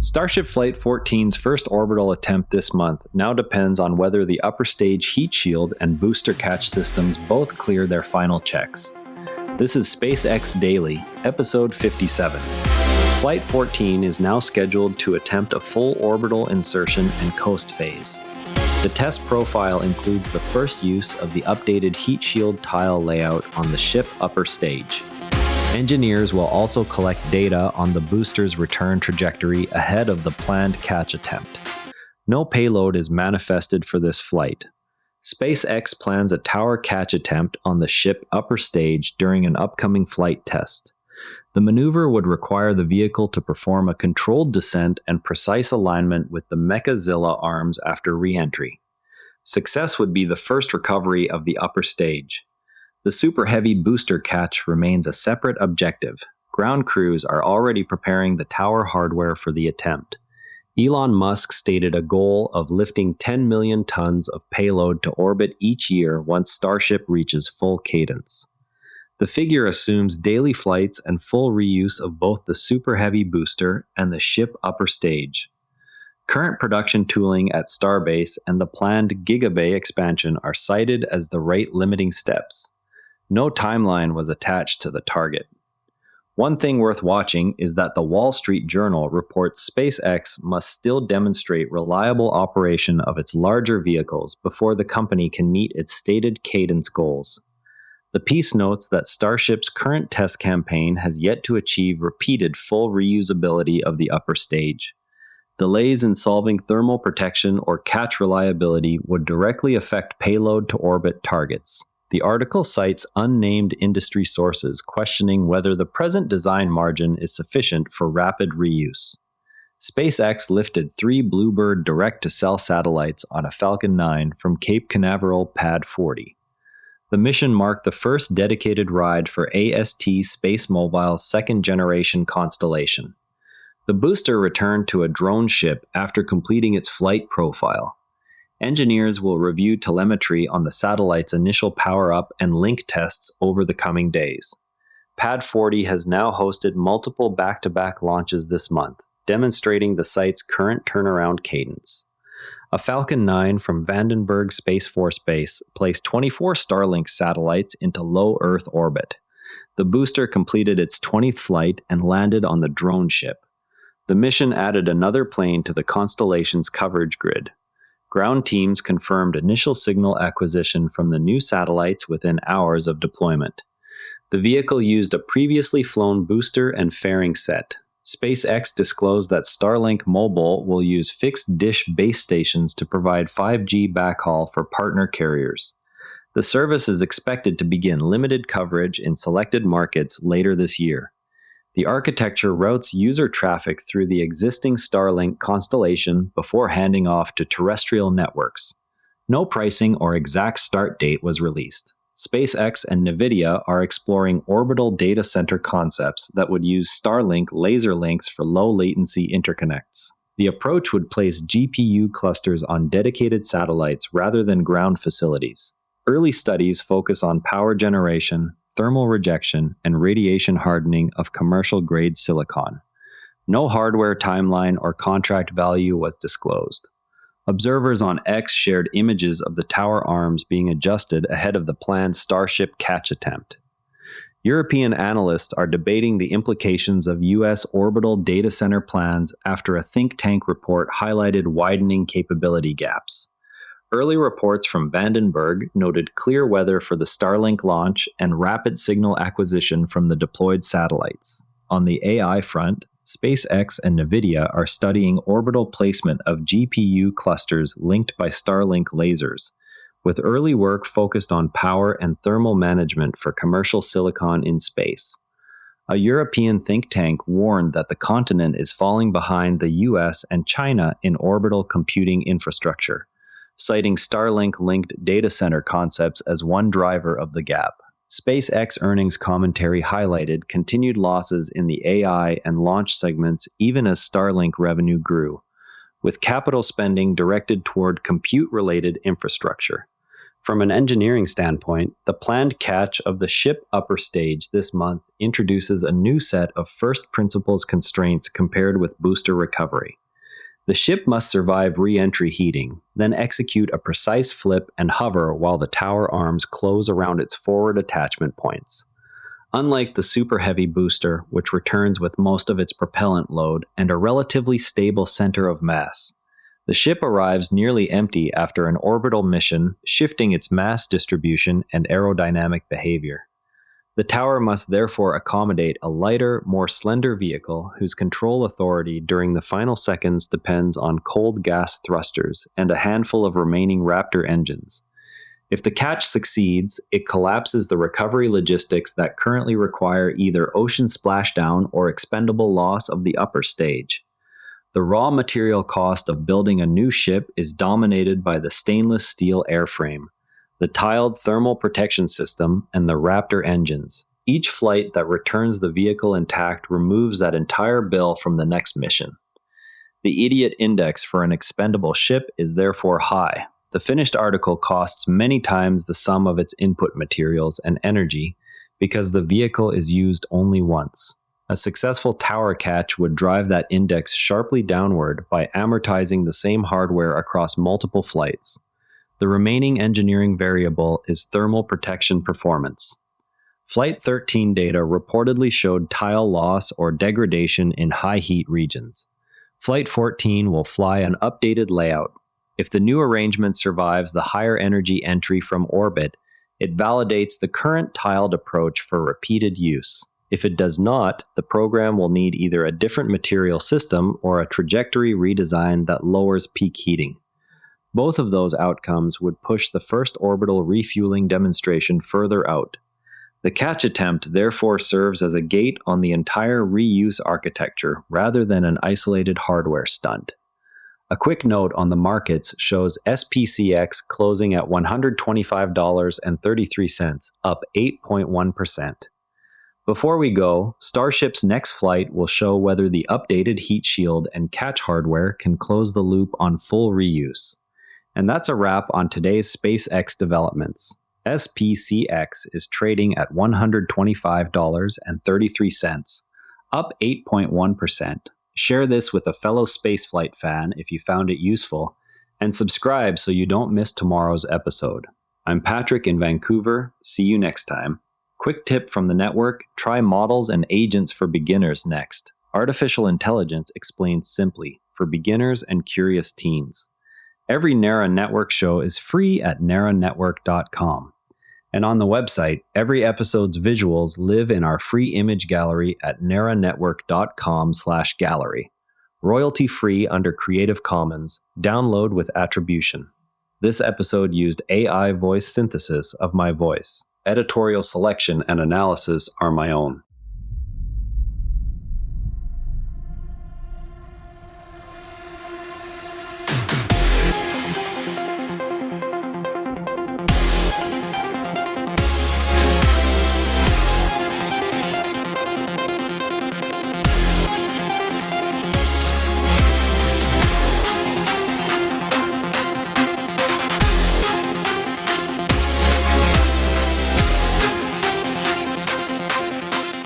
Starship Flight 14's first orbital attempt this month now depends on whether the upper stage heat shield and booster catch systems both clear their final checks. This is SpaceX Daily, episode 57. Flight 14 is now scheduled to attempt a full orbital insertion and coast phase. The test profile includes the first use of the updated heat shield tile layout on the ship upper stage. Engineers will also collect data on the booster's return trajectory ahead of the planned catch attempt. No payload is manifested for this flight. SpaceX plans a tower catch attempt on the ship upper stage during an upcoming flight test. The maneuver would require the vehicle to perform a controlled descent and precise alignment with the Mechazilla arms after re-entry. Success would be the first recovery of the upper stage. The Super Heavy booster catch remains a separate objective. Ground crews are already preparing the tower hardware for the attempt. Elon Musk stated a goal of lifting 10 million tons of payload to orbit each year once Starship reaches full cadence. The figure assumes daily flights and full reuse of both the Super Heavy booster and the ship upper stage. Current production tooling at Starbase and the planned Gigabay expansion are cited as the rate-limiting steps. No timeline was attached to the target. One thing worth watching is that the Wall Street Journal reports SpaceX must still demonstrate reliable operation of its larger vehicles before the company can meet its stated cadence goals. The piece notes that Starship's current test campaign has yet to achieve repeated full reusability of the upper stage. Delays in solving thermal protection or catch reliability would directly affect payload to orbit targets. The article cites unnamed industry sources questioning whether the present design margin is sufficient for rapid reuse. SpaceX lifted 3 BlueBird direct-to-cell satellites on a Falcon 9 from Cape Canaveral Pad 40. The mission marked the first dedicated ride for AST SpaceMobile's second-generation constellation. The booster returned to a drone ship after completing its flight profile. Engineers will review telemetry on the satellite's initial power-up and link tests over the coming days. Pad 40 has now hosted multiple back-to-back launches this month, demonstrating the site's current turnaround cadence. A Falcon 9 from Vandenberg Space Force Base placed 24 Starlink satellites into low Earth orbit. The booster completed its 20th flight and landed on the drone ship. The mission added another plane to the constellation's coverage grid. Ground teams confirmed initial signal acquisition from the new satellites within hours of deployment. The vehicle used a previously flown booster and fairing set. SpaceX disclosed that Starlink Mobile will use fixed dish base stations to provide 5G backhaul for partner carriers. The service is expected to begin limited coverage in selected markets later this year. The architecture routes user traffic through the existing Starlink constellation before handing off to terrestrial networks. No pricing or exact start date was released. SpaceX and NVIDIA are exploring orbital data center concepts that would use Starlink laser links for low-latency interconnects. The approach would place GPU clusters on dedicated satellites rather than ground facilities. Early studies focus on power generation, thermal rejection, and radiation hardening of commercial-grade silicon. No hardware timeline or contract value was disclosed. Observers on X shared images of the tower arms being adjusted ahead of the planned Starship catch attempt. European analysts are debating the implications of U.S. orbital data center plans after a think tank report highlighted widening capability gaps. Early reports from Vandenberg noted clear weather for the Starlink launch and rapid signal acquisition from the deployed satellites. On the AI front, SpaceX and NVIDIA are studying orbital placement of GPU clusters linked by Starlink lasers, with early work focused on power and thermal management for commercial silicon in space. A European think tank warned that the continent is falling behind the US and China in orbital computing infrastructure, citing Starlink-linked data center concepts as one driver of the gap. SpaceX earnings commentary highlighted continued losses in the AI and launch segments even as Starlink revenue grew, with capital spending directed toward compute-related infrastructure. From an engineering standpoint, the planned catch of the ship upper stage this month introduces a new set of first principles constraints compared with booster recovery. The ship must survive re-entry heating, then execute a precise flip and hover while the tower arms close around its forward attachment points. Unlike the Super Heavy booster, which returns with most of its propellant load and a relatively stable center of mass, the ship arrives nearly empty after an orbital mission, shifting its mass distribution and aerodynamic behavior. The tower must therefore accommodate a lighter, more slender vehicle whose control authority during the final seconds depends on cold gas thrusters and a handful of remaining Raptor engines. If the catch succeeds, it collapses the recovery logistics that currently require either ocean splashdown or expendable loss of the upper stage. The raw material cost of building a new ship is dominated by the stainless steel airframe, the tiled thermal protection system, and the Raptor engines. Each flight that returns the vehicle intact removes that entire bill from the next mission. The idiot index for an expendable ship is therefore high. The finished article costs many times the sum of its input materials and energy because the vehicle is used only once. A successful tower catch would drive that index sharply downward by amortizing the same hardware across multiple flights. The remaining engineering variable is thermal protection performance. Flight 13 data reportedly showed tile loss or degradation in high heat regions. Flight 14 will fly an updated layout. If the new arrangement survives the higher energy entry from orbit, it validates the current tiled approach for repeated use. If it does not, the program will need either a different material system or a trajectory redesign that lowers peak heating. Both of those outcomes would push the first orbital refueling demonstration further out. The catch attempt therefore serves as a gate on the entire reuse architecture rather than an isolated hardware stunt. A quick note on the markets shows SPCX closing at $125.33, up 8.1%. Before we go, Starship's next flight will show whether the updated heat shield and catch hardware can close the loop on full reuse. And that's a wrap on today's SpaceX developments. SPCX is trading at $125.33, up 8.1%. Share this with a fellow spaceflight fan if you found it useful, and subscribe so you don't miss tomorrow's episode. I'm Patrick in Vancouver. See you next time. Quick tip from the network, try models and agents for beginners next. Artificial intelligence explained simply for beginners and curious teens. Every NARA Network show is free at naranetwork.com. And on the website, every episode's visuals live in our free image gallery at naranetwork.com/gallery. Royalty free under Creative Commons. Download with attribution. This episode used AI voice synthesis of my voice. Editorial selection and analysis are my own.